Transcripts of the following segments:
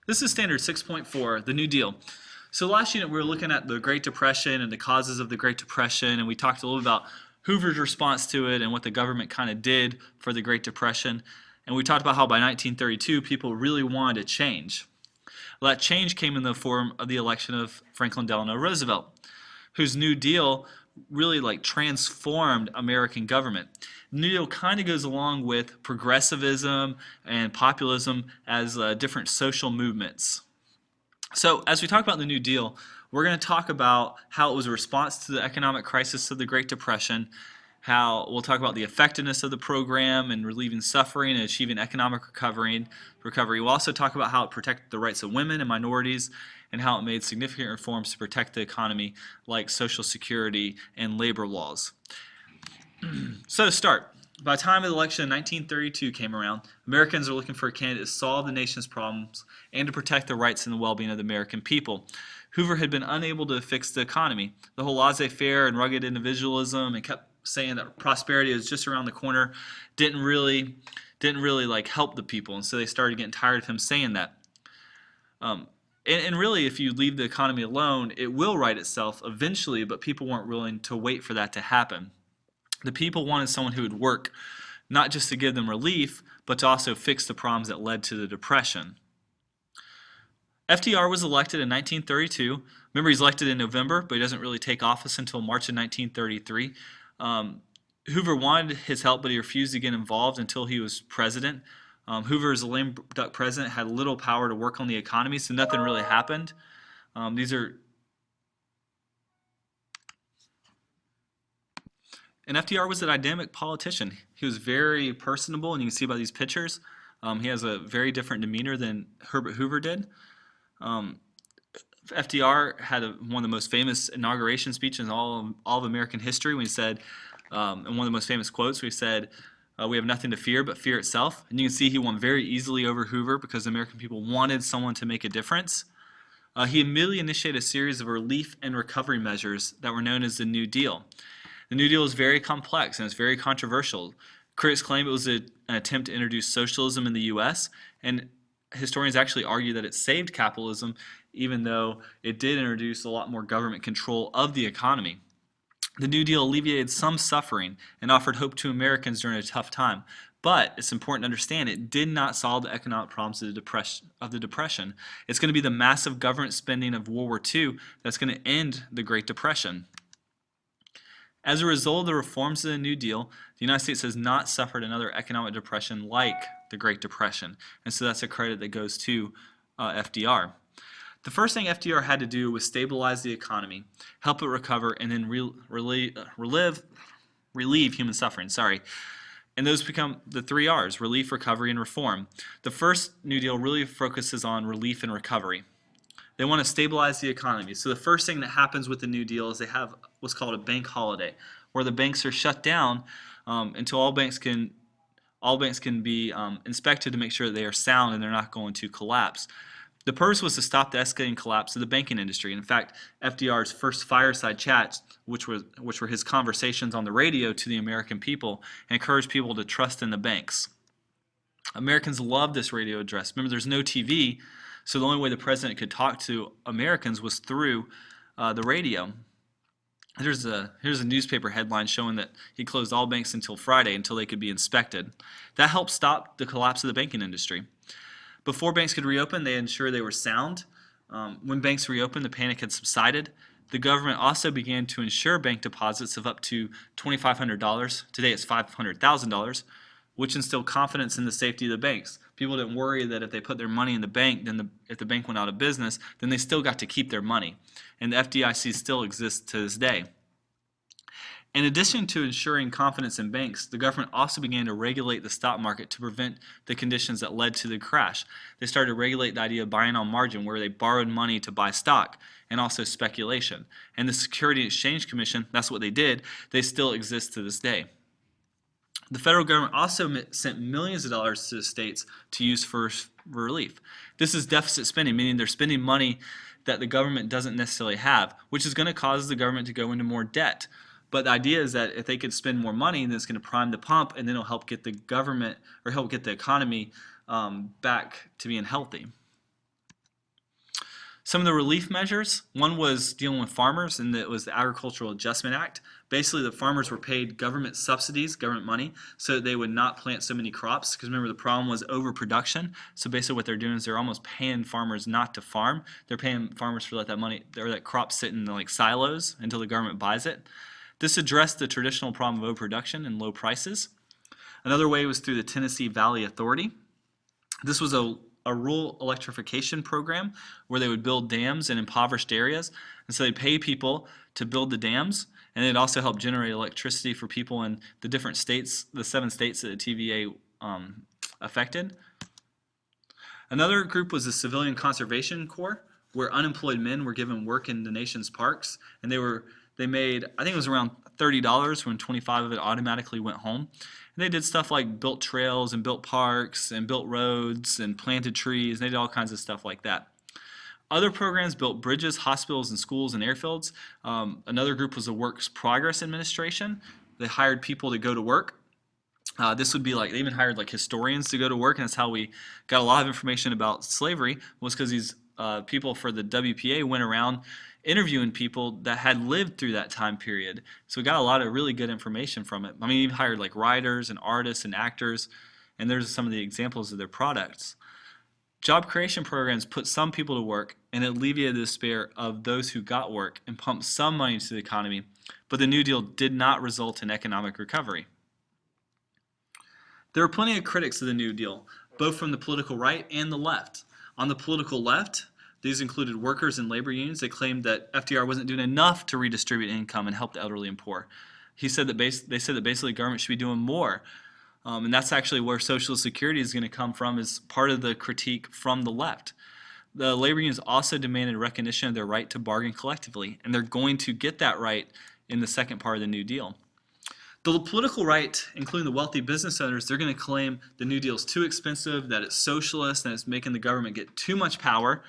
This is standard 6.4, the New Deal. So last unit we were looking at the Great Depression and the causes of the Great Depression, and we talked a little about Hoover's response to it and what the government kind of did for the Great Depression. And we talked about how by 1932 people really wanted a change. Well, that change came in the form of the election of Franklin Delano Roosevelt, whose New Deal really transformed American government. New Deal kind of goes along with progressivism and populism as different social movements. So as we talk about the New Deal, we're going to talk about how it was a response to the economic crisis of the Great Depression, how we'll talk about the effectiveness of the program in relieving suffering and achieving economic recovery. We'll also talk about how it protected the rights of women and minorities and how it made significant reforms to protect the economy like Social Security and labor laws. So to start, by the time of the election in 1932 came around, Americans are looking for a candidate to solve the nation's problems and to protect the rights and the well-being of the American people. Hoover had been unable to fix the economy. The whole laissez-faire and rugged individualism and kept saying that prosperity is just around the corner didn't really help the people, and so they started getting tired of him saying that. And really, if you leave the economy alone, it will right itself eventually, but people weren't willing to wait for that to happen. The people wanted someone who would work, not just to give them relief, but to also fix the problems that led to the Depression. FDR was elected in 1932. Remember, he's elected in November, but he doesn't really take office until March of 1933. Hoover wanted his help, but he refused to get involved until he was president. Hoover, as a lame duck president, had little power to work on the economy, so nothing really happened. And FDR was a dynamic politician. He was very personable, and you can see by these pictures, he has a very different demeanor than Herbert Hoover did. FDR had one of the most famous inauguration speeches in all of American history when he said, and one of the most famous quotes, where he said, "We have nothing to fear but fear itself." And you can see he won very easily over Hoover because the American people wanted someone to make a difference. He immediately initiated a series of relief and recovery measures that were known as the New Deal. The New Deal is very complex and it's very controversial. Critics claim it was an attempt to introduce socialism in the U.S., and historians actually argue that it saved capitalism, even though it did introduce a lot more government control of the economy. The New Deal alleviated some suffering and offered hope to Americans during a tough time. But it's important to understand it did not solve the economic problems of the Depression. It's going to be the massive government spending of World War II that's going to end the Great Depression. As a result of the reforms of the New Deal, the United States has not suffered another economic depression like the Great Depression. And so that's a credit that goes to FDR. The first thing FDR had to do was stabilize the economy, help it recover, and then relieve human suffering. And those become the 3 R's: relief, recovery, and reform. The first New Deal really focuses on relief and recovery. They want to stabilize the economy. So the first thing that happens with the New Deal is they have what's called a bank holiday, where the banks are shut down until all banks can be inspected to make sure that they are sound and they're not going to collapse. The purpose was to stop the escalating collapse of the banking industry. And in fact, FDR's first fireside chats, which were his conversations on the radio to the American people, encouraged people to trust in the banks. Americans loved this radio address. Remember, there's no TV, so the only way the president could talk to Americans was through the radio. Here's a newspaper headline showing that he closed all banks until Friday until they could be inspected. That helped stop the collapse of the banking industry. Before banks could reopen, they ensured they were sound. When banks reopened, the panic had subsided. The government also began to insure bank deposits of up to $2,500. Today it's $500,000, which instilled confidence in the safety of the banks. People didn't worry that if they put their money in the bank, then if the bank went out of business, then they still got to keep their money. And the FDIC still exists to this day. In addition to ensuring confidence in banks, the government also began to regulate the stock market to prevent the conditions that led to the crash. They started to regulate the idea of buying on margin, where they borrowed money to buy stock, and also speculation. And the Securities and Exchange Commission, that's what they did, they still exist to this day. The federal government also sent millions of dollars to the states to use for relief. This is deficit spending, meaning they're spending money that the government doesn't necessarily have, which is going to cause the government to go into more debt. But the idea is that if they could spend more money, then it's going to prime the pump, and then it'll help get the government or help get the economy back to being healthy. Some of the relief measures, one was dealing with farmers, and it was the Agricultural Adjustment Act. Basically, the farmers were paid government subsidies, government money, so that they would not plant so many crops. Because remember, the problem was overproduction. So basically what they're doing is they're almost paying farmers not to farm. They're paying farmers for let that money, or that crop sit in like silos until the government buys it. This addressed the traditional problem of overproduction and low prices. Another way was through the Tennessee Valley Authority. This was a rural electrification program where they would build dams in impoverished areas. And so they'd pay people to build the dams, and it also helped generate electricity for people in the different states, the 7 states that the TVA affected. Another group was the Civilian Conservation Corps, where unemployed men were given work in the nation's parks, and they made, I think it was around $30 when 25 of it automatically went home. And they did stuff like built trails and built parks and built roads and planted trees. They did all kinds of stuff like that. Other programs built bridges, hospitals, and schools and airfields. Another group was the Works Progress Administration. They hired people to go to work. This would be like, they even hired like historians to go to work, and that's how we got a lot of information about slavery, was because these people for the WPA went around interviewing people that had lived through that time period. So we got a lot of really good information from it. I mean, even hired like writers and artists and actors, and there's some of the examples of their products. Job creation programs put some people to work and alleviated the despair of those who got work and pumped some money into the economy, but the New Deal did not result in economic recovery. There were plenty of critics of the New Deal, both from the political right and the left. On the political left, these included workers and labor unions. They claimed that FDR wasn't doing enough to redistribute income and help the elderly and poor. They said that basically government should be doing more. And that's actually where Social Security is going to come from, as part of the critique from the left. The labor unions also demanded recognition of their right to bargain collectively, and they're going to get that right in the second part of the New Deal. The political right, including the wealthy business owners, they're going to claim the New Deal is too expensive, that it's socialist, and it's making the government get too much power.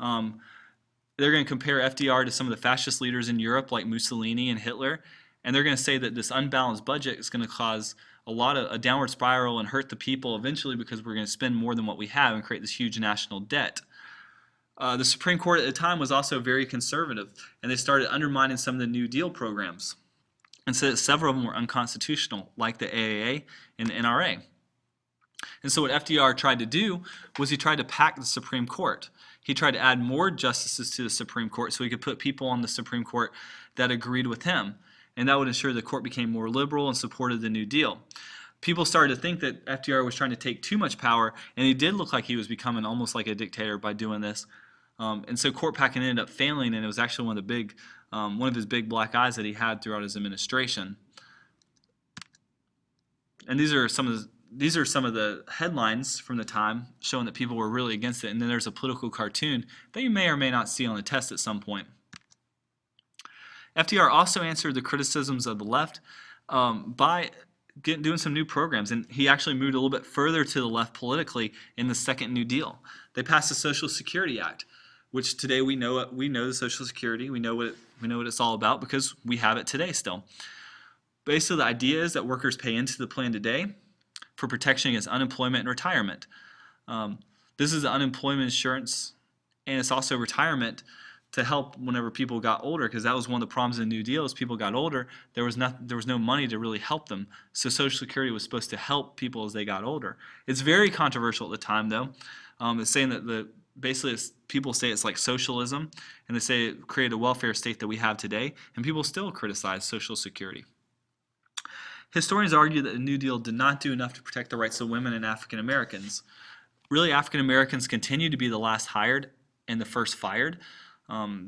They're going to compare FDR to some of the fascist leaders in Europe like Mussolini and Hitler, and they're going to say that this unbalanced budget is going to cause a downward spiral and hurt the people eventually, because we're going to spend more than what we have and create this huge national debt. The Supreme Court at the time was also very conservative, and they started undermining some of the New Deal programs, and said that several of them were unconstitutional, like the AAA and the NRA. And so what FDR tried to do was he tried to pack the Supreme Court. He tried to add more justices to the Supreme Court so he could put people on the Supreme Court that agreed with him. And that would ensure the court became more liberal and supported the New Deal. People started to think that FDR was trying to take too much power, and he did look like he was becoming almost like a dictator by doing this. And so court packing ended up failing, and it was actually one of his big black eyes that he had throughout his administration. And these are some of the headlines from the time showing that people were really against it. And then there's a political cartoon that you may or may not see on the test at some point. FDR also answered the criticisms of the left by doing some new programs, and he actually moved a little bit further to the left politically in the second New Deal. They passed the Social Security Act, which today we know the Social Security, we know what it's all about because we have it today still. Basically, the idea is that workers pay into the plan today for protection against unemployment and retirement. This is the unemployment insurance, and it's also retirement to help whenever people got older, because that was one of the problems in the New Deal. As people got older, there was no money to really help them. So Social Security was supposed to help people as they got older. It's very controversial at the time, though. It's saying that basically people say it's like socialism, and they say it created a welfare state that we have today, and people still criticize Social Security. Historians argue that the New Deal did not do enough to protect the rights of women and African Americans. Really, African Americans continue to be the last hired and the first fired.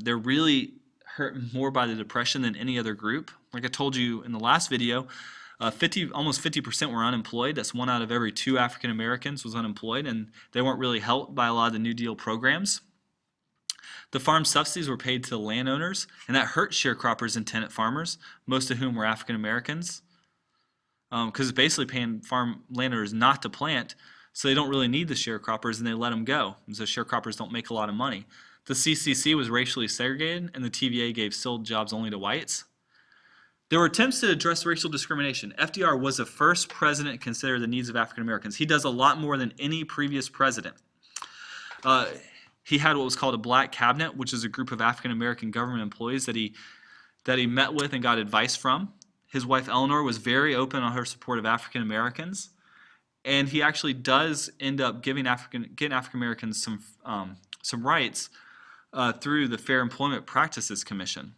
They're really hurt more by the Depression than any other group. Like I told you in the last video, almost 50% were unemployed. That's 1 out of every 2 African Americans was unemployed, and they weren't really helped by a lot of the New Deal programs. The farm subsidies were paid to the landowners, and that hurt sharecroppers and tenant farmers, most of whom were African Americans, because it's basically paying farm landowners not to plant, so they don't really need the sharecroppers, and they let them go. And so sharecroppers don't make a lot of money. The CCC was racially segregated, and the TVA gave skilled jobs only to whites. There were attempts to address racial discrimination. FDR was the first president to consider the needs of African Americans. He does a lot more than any previous president. He had what was called a black cabinet, which is a group of African American government employees that he met with and got advice from. His wife Eleanor was very open on her support of African Americans, and he actually does end up getting African Americans some rights through the Fair Employment Practices Commission.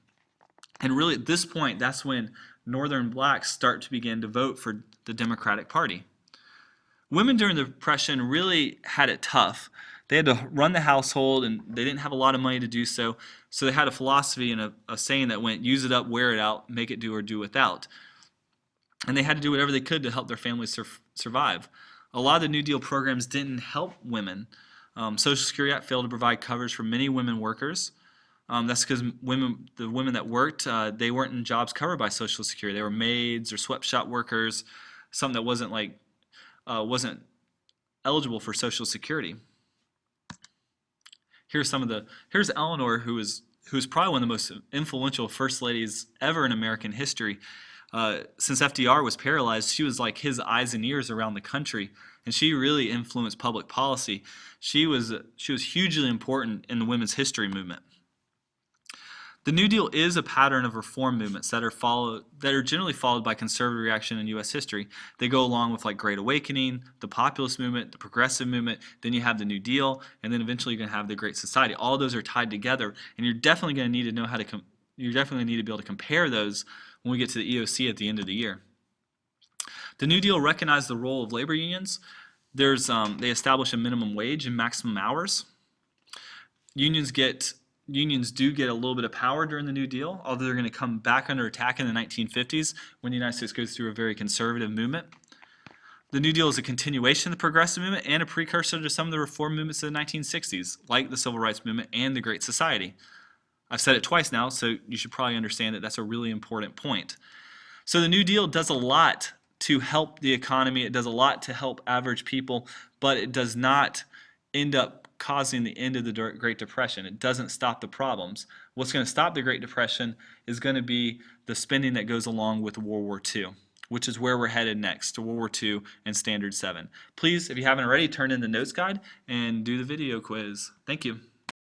And really, at this point, that's when Northern blacks start to begin to vote for the Democratic Party. Women during the Depression really had it tough. They had to run the household, and they didn't have a lot of money to do so. So they had a philosophy and a saying that went, use it up, wear it out, make it do or do without. And they had to do whatever they could to help their families survive. A lot of the New Deal programs didn't help women. Social Security Act failed to provide coverage for many women workers. That's because the women that worked, they weren't in jobs covered by Social Security. They were maids or sweat shop workers, something that wasn't eligible for Social Security. Here's Eleanor, who was probably one of the most influential first ladies ever in American history. Since FDR was paralyzed, she was like his eyes and ears around the country, and she really influenced public policy. She was hugely important in the women's history movement. The New Deal is a pattern of reform movements that are generally followed by conservative reaction in U.S. history. They go along with like Great Awakening, the populist movement, the progressive movement. Then you have the New Deal, and then eventually you're going to have the Great Society. All those are tied together, and you're definitely going to need to know how to. You're definitely need to be able to compare those when we get to the EOC at the end of the year. The New Deal recognized the role of labor unions. They establish a minimum wage and maximum hours. Unions do get a little bit of power during the New Deal, although they're going to come back under attack in the 1950s when the United States goes through a very conservative movement. The New Deal is a continuation of the progressive movement and a precursor to some of the reform movements of the 1960s, like the Civil Rights Movement and the Great Society. I've said it twice now, so you should probably understand that that's a really important point. So the New Deal does a lot to help the economy. It does a lot to help average people, but it does not end up causing the end of the Great Depression. It doesn't stop the problems. What's going to stop the Great Depression is going to be the spending that goes along with World War II, which is where we're headed next, to World War II and Standard 7. Please, if you haven't already, turn in the notes guide and do the video quiz. Thank you.